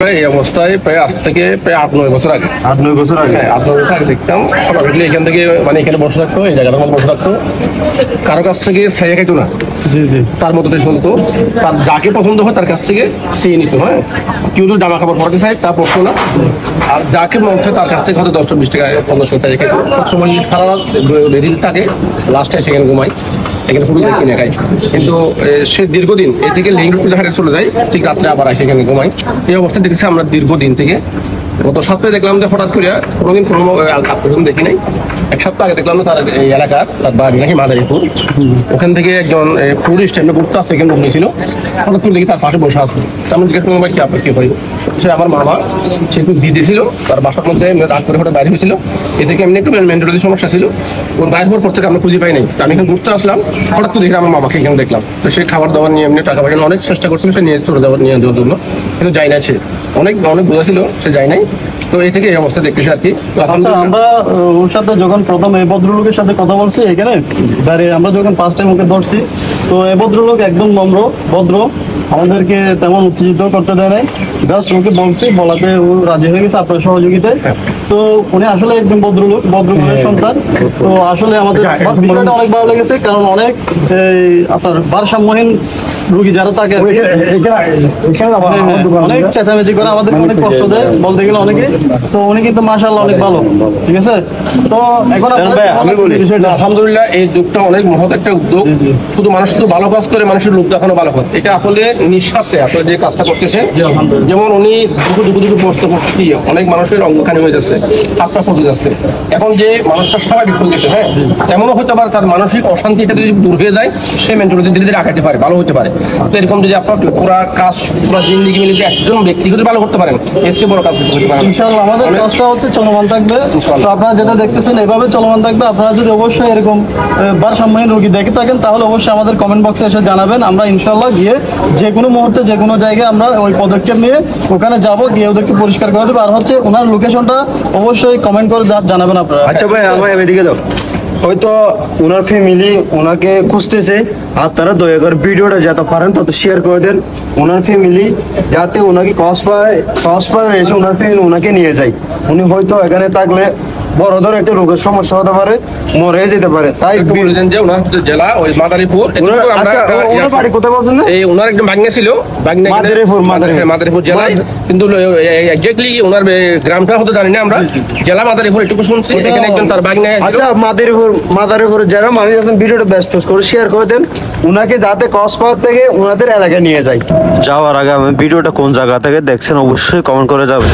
এই অবস্থায় প্রায় আজ থেকে প্রায় 8-9 বছর আগে। 8-9 বছর আগে? হ্যাঁ, 8-9 বছর আগে দেখতাম এখান থেকে, মানে এখানে বসে থাকতো, এই জায়গাটার মধ্যে বসে থাকতো, কারো কাছ থেকে ছাইয়া খাইতো না, তার মতো চলতো, তার যাকে পছন্দ হয় তার কাছ থেকে সেই নিত। হ্যাঁ, কেউ যদি জামা কাপড় পরাতে চায় তা পড়তো না, আর যাকে মন চায় তার কাছ থেকে হয়তো 10-20 টাকা 15 টাকা ছাইয়া খাইতো। সবসময় সারা রাত রেডি থাকে, লাস্টে সেখানে ঘুমাই, এখানে পুরো কিনে খাই। কিন্তু সে দীর্ঘদিন এ থেকে লিঙ্ক হাটে চলে যায়, ঠিক রাত্রে আবার আসে এখানে ঘুমাই। এই অবস্থা দেখেছি আমরা দীর্ঘদিন থেকে। গত সপ্তাহে দেখলাম যে হঠাৎ করে কোনোদিন কোনো দেখি নাই, এক সপ্তাহ আগে দেখলাম তার এই এলাকার, তার বাড়ি নাকি মাদারীপুর, ওখান থেকে একজন টুরিস্ট এমনি ঘুরতে আসছে, এখানে ঘুমিয়েছিল, হঠাৎ করে দেখি তার পাশে বসে আছে। তেমন জিজ্ঞেস করলাম ভাই কি আপনার কি হয়, সে আমার মামা, সে একটু দিদি ছিল, তার বাসার মধ্যে রাগ করে হঠাৎ বাইরে হয়েছিল, এ থেকে এমনি একটু মেন্টালিটি সমস্যা ছিল, ওর বাইরে হওয়ার পর থেকে আমরা খুঁজে পাই নাই। আমি এখানে ঘুরতে আসলাম, হঠাৎ করে দেখি আমার মামাকে এখানে দেখলাম। তো সে খাবার দাবার নিয়ে এমনি টাকা পাঠানো অনেক চেষ্টা করছিল, সে নিয়ে চলে যাওয়ার নিয়ে দেওয়ার জন্য, কিন্তু যাই না, সে অনেক বোঝা ছিল, সে যায় নাই। তো এই থেকে এই অবস্থা দেখতেছি আর কি। আমরা ওর সাথে যখন প্রথম এই ভদ্রলোকের সাথে কথা বলছি এখানে দাঁড়িয়ে, আমরা যখন ফার্স্ট টাইম ওকে ধরছি, তো এই ভদ্রলোক একদম নম্র ভদ্র, আমাদেরকে তেমন উত্তেজিত করতে দেয় নাই। জাস্ট ওকে বলছি, বলাতে ও রাজি হয়ে গেছে আপনার সহযোগিতায়। তো উনি আসলে একদম ভদ্রলোক, ভদ্রলোকের সন্তান। তো আসলে আমাদের বিষয়টা অনেক ভালো লেগেছে, কারণ অনেক আপনার ভারসাম্যহীন রুগী যারা থাকে অনেক চেঁচামেচি করে, আমাদের অনেক কষ্ট দেয় বলতে গেলে অনেকে। তো উনি কিন্তু মাশাআল্লাহ অনেক ভালো, ঠিক আছে। তো এখন আমি বলি আলহামদুলিল্লাহ, এই যুগটা অনেক মহৎ একটা উদ্যোগ। শুধু মানুষ শুধু ভালো কাজ করে, মানুষের লোক দেখানো ভালো কাজ, এটা আসলে নিঃস্বার্থে আপনারা যে কাজটা করতেছেন। যেমন উনি দুটো পড়তে পড়তে অনেক মানুষের অঙ্গখানি হয়ে যাচ্ছে, হাতটা পড়ে যাচ্ছে। এখন যে মানুষটা স্বাভাবিক হয়ে গেছে, হ্যাঁ, এমনও হতে পারে তার মানসিক অশান্তিটা যদি দূর হয়ে যায়, সে মেন্টালিটি ধীরে ধীরে আগাতে পারে, ভালো হতে পারে। তো এরকম যদি আপনার পুরা কাজ, পুরা জিন্দিগি মিলে যে একজন ব্যক্তি যদি ভালো করতে পারেন, এর চেয়ে বড় কাজ করতে পারেন ইনশাআল্লাহ। আমাদের কাজটা হচ্ছে চলমান থাকবে, তো আপনারা যেটা দেখতেছেন এভাবে চলমান থাকবে। আপনারা যদি অবশ্যই এরকম ভারসাম্যহীন রোগী দেখে থাকেন, তাহলে অবশ্যই আমাদের কমেন্ট বক্সে এসে জানাবেন। আমরা ইনশাআল্লাহ গিয়ে যে কোনো মুহূর্তে যে কোনো জায়গায় আমরা ওই পদক্ষেপ নিয়ে ওখানে যাব, গিয়ে ওদেরকে পরিষ্কার করে দেবো। আর হচ্ছে ওনার লোকেশনটা অবশ্যই কমেন্ট করে জানাবেন আপনারা। আচ্ছা ভাই, আমার এদিকে দাও। হয়তো ওনার ফ্যামিলি ওনাকে খুঁজতেছে, আর তারা দয়া করে ভিডিওটা যত পারেন তত শেয়ার করে দেন ওনার ফ্যামিলি, যাতে ওনাকে কক্সবাজার এসে ওনার ফ্যামিলি ওনাকে নিয়ে যায়। উনি হয়তো এখানে থাকলে বড় ধর একটা রোগের সমস্যা হতে পারে, মরে যেতে পারে। তাই বললেন যে ওনার জেলা ওই মাদারীপুর। ওনার বাড়ি কোথায় বলছেন না? এই ওনার একটা বাগনা ছিল, মাদারীপুর জেলায়, কিন্তু এক্স্যাক্টলি ওনার গ্রামটা হতে জানি না আমরা, জেলা মাদারীপুর এটুকু শুনছি। এখানে একজন তার বাগনা। আচ্ছা, মাদারীপুর যারা মানুষ আছেন ভিডিওটা বেস্ট করে শেয়ার করে দেন উনাকে, যাতে কক্সবাজার থেকে ওনাদের এলাকায় নিয়ে যায়। যাওয়ার আগে আমি ভিডিওটা কোন জায়গা থেকে দেখছেন অবশ্যই কমেন্ট করে যাবেন।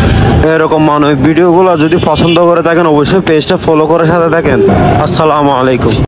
এরকম মানবিক ভিডিওগুলো যদি পছন্দ করে থাকেন অবশ্যই পেজটা ফলো করে সাথে থাকেন। আসসালামু আলাইকুম।